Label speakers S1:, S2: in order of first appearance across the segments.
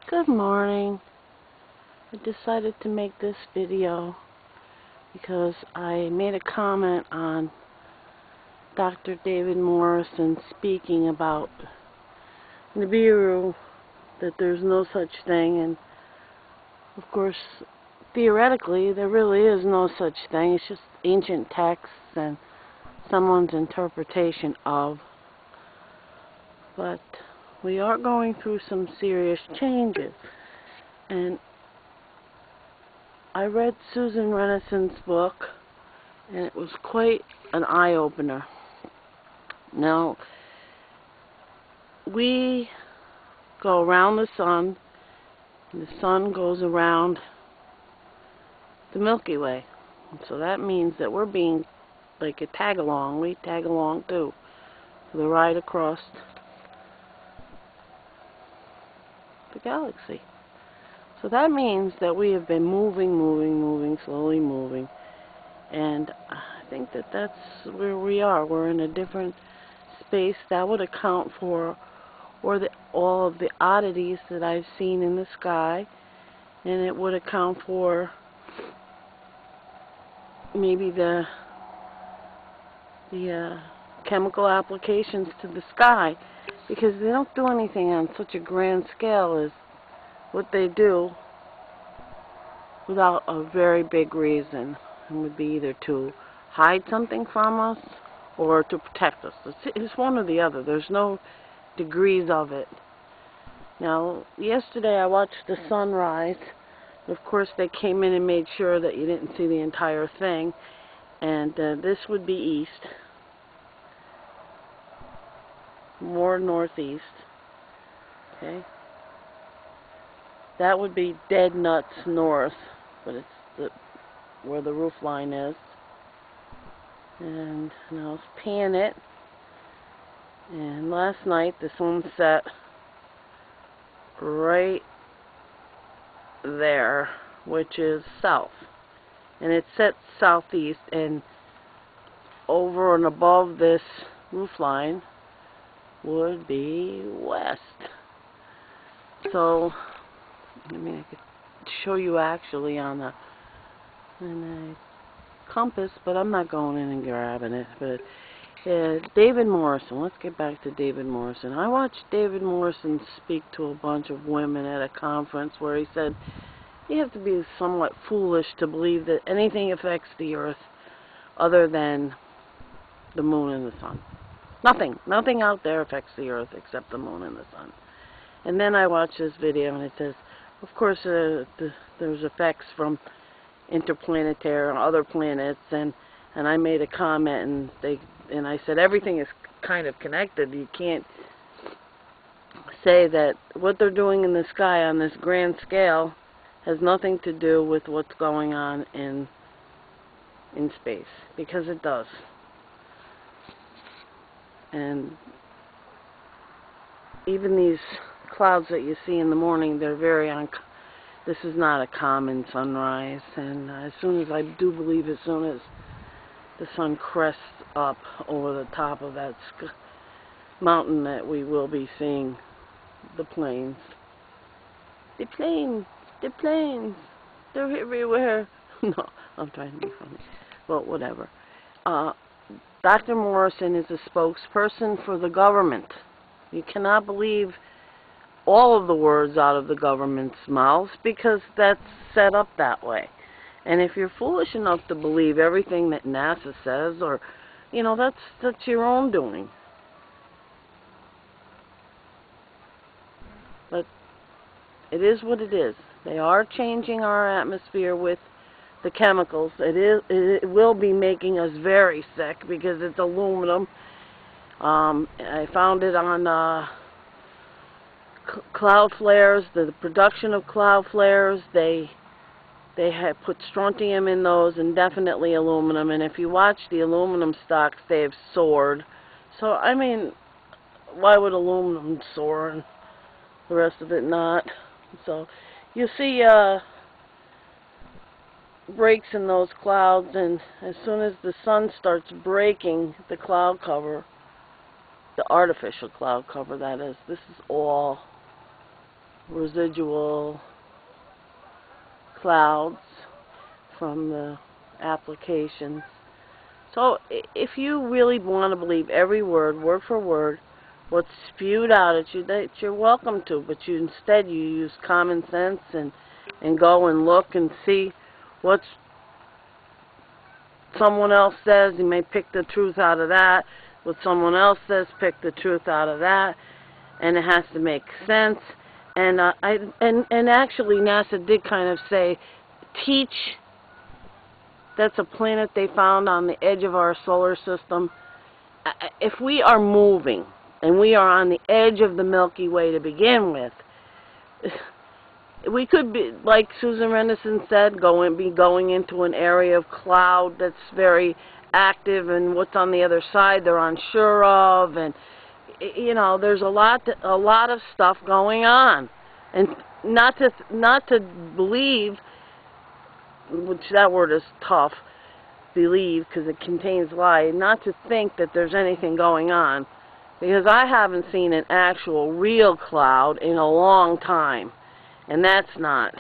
S1: Good morning. I decided to make this video because I made a comment on Dr. David Morrison speaking about Nibiru, that there's no such thing, and of course theoretically there really is no such thing. It's just ancient texts and someone's interpretation of. But we are going through some serious changes, and I read Susan Rennison's book, and it was quite an eye-opener. Now, we go around the sun, and the sun goes around the Milky Way. And so that means that we're being like a tag-along. We tag along too, for the ride across the galaxy. So that means that we have been moving, slowly moving. And I think that that's where we are. We're in a different space. That would account for all of the oddities that I've seen in the sky. And it would account for maybe the chemical applications to the sky. Because they don't do anything on such a grand scale as what they do without a very big reason. It would be either to hide something from us or to protect us. It's one or the other. There's no degrees of it. Now, yesterday I watched the sunrise. Of course, they came in and made sure that you didn't see the entire thing. And this would be east. More northeast. Okay. That would be dead nuts north, but it's where the roof line is. And now let's pan it. And last night the sun set right there, which is south. And it set southeast, and over and above this roof line would be west. So, I mean, I could show you actually on a compass, but I'm not going in and grabbing it. But David Morrison, let's get back to David Morrison. I watched David Morrison speak to a bunch of women at a conference where he said, you have to be somewhat foolish to believe that anything affects the earth other than the moon and the sun. Nothing out there affects the earth except the moon and the sun. And then I watched this video, and it says, of course, there's effects from interplanetary and other planets, and I made a comment, and I said everything is kind of connected. You can't say that what they're doing in the sky on this grand scale has nothing to do with what's going on in space, because it does. And even these clouds that you see in the morning, they're very this is not a common sunrise. And as soon as, I do believe, as soon as the sun crests up over the top of that mountain, that we will be seeing the planes. The planes, they're everywhere. No, I'm trying to be funny. Well, whatever. Dr. Morrison is a spokesperson for the government. You cannot believe all of the words out of the government's mouths, because that's set up that way. And if you're foolish enough to believe everything that NASA says, or, you know, that's your own doing. But it is what it is. They are changing our atmosphere with the chemicals. It will be making us very sick because it's aluminum. I found it on cloud flares, the production of cloud flares. They have put strontium in those, and definitely aluminum. And if you watch the aluminum stocks, they have soared. So, I mean, why would aluminum soar and the rest of it not? So, you see breaks in those clouds, and as soon as the sun starts breaking the cloud cover, the artificial cloud cover that is, this is all residual clouds from the applications. So if you really want to believe every word for word, what's spewed out at you, that you're welcome to, but instead you use common sense and go and look and see what someone else says. You may pick the truth out of that. What someone else says, pick the truth out of that, and it has to make sense. And actually NASA did kind of say, teach. That's a planet they found on the edge of our solar system. If we are moving, and we are on the edge of the Milky Way to begin with, we could be, like Susan Rendison said, be going into an area of cloud that's very active, and what's on the other side they're unsure of, and you know, there's a lot of stuff going on, and not to believe, which that word is tough, believe, because it contains lie, not to think that there's anything going on, because I haven't seen an actual real cloud in a long time, and that's not.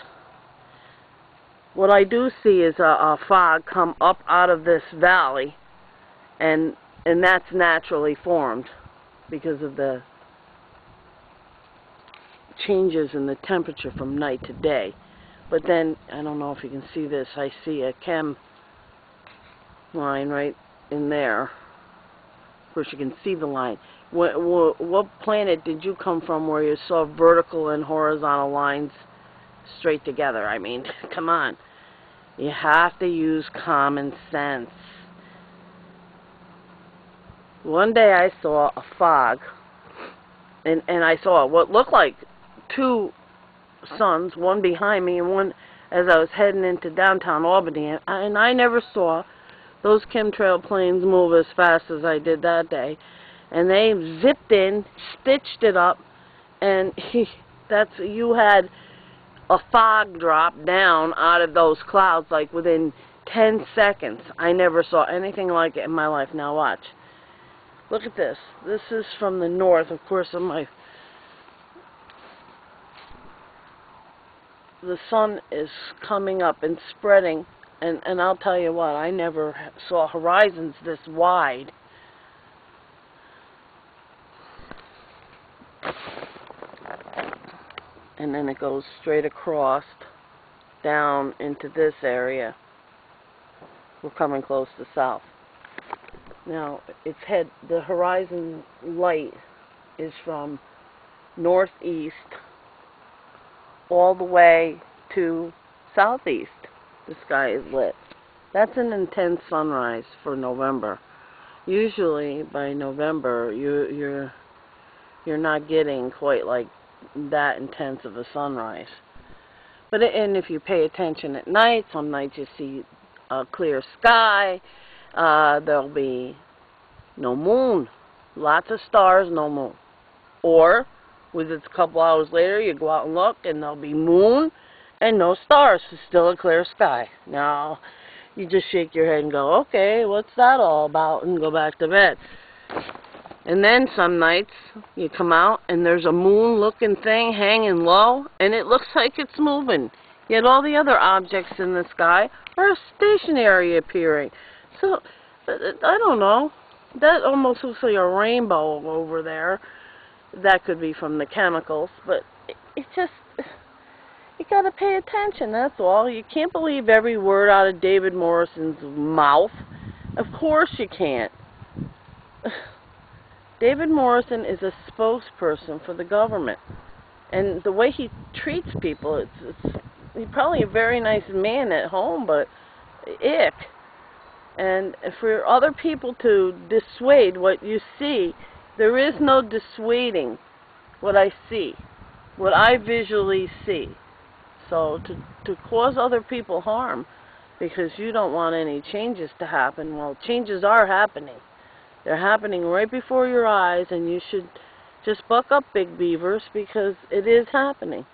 S1: What I do see is a fog come up out of this valley, and that's naturally formed because of the changes in the temperature from night to day. But then, I don't know if you can see this, I see a chem line right in there. Of course, you can see the line. What planet did you come from where you saw vertical and horizontal lines straight together? I mean, come on. You have to use common sense. One day I saw a fog, and I saw what looked like two suns, one behind me and one as I was heading into downtown Albany, and I never saw those chemtrail planes move as fast as I did that day. And they zipped in, stitched it up, and you had a fog drop down out of those clouds like within 10 seconds. I never saw anything like it in my life. Now watch. Look at this. This is from the north, of course. The sun is coming up and spreading, and I'll tell you what, I never saw horizons this wide. And then it goes straight across down into this area. We're coming close to south. Now, the horizon light is from northeast all the way to southeast. The sky is lit. That's an intense sunrise for November. Usually by November you're not getting quite like that intense of a sunrise. And if you pay attention at night, some nights you see a clear sky. There'll be no moon. Lots of stars, no moon. Or, with it a couple hours later, you go out and look, and there'll be moon and no stars. It's still a clear sky. Now, you just shake your head and go, okay, what's that all about? And go back to bed. And then some nights, you come out, and there's a moon-looking thing hanging low, and it looks like it's moving. Yet all the other objects in the sky are stationary appearing. So, I don't know. That almost looks like a rainbow over there. That could be from the chemicals, but it just, you gotta pay attention, that's all. You can't believe every word out of David Morrison's mouth. Of course you can't. David Morrison is a spokesperson for the government, and the way he treats people, he's probably a very nice man at home, but ick. And for other people to dissuade what you see, there is no dissuading what I see, what I visually see. So to cause other people harm because you don't want any changes to happen, well, changes are happening. They're happening right before your eyes, and you should just buck up, big beavers, because it is happening.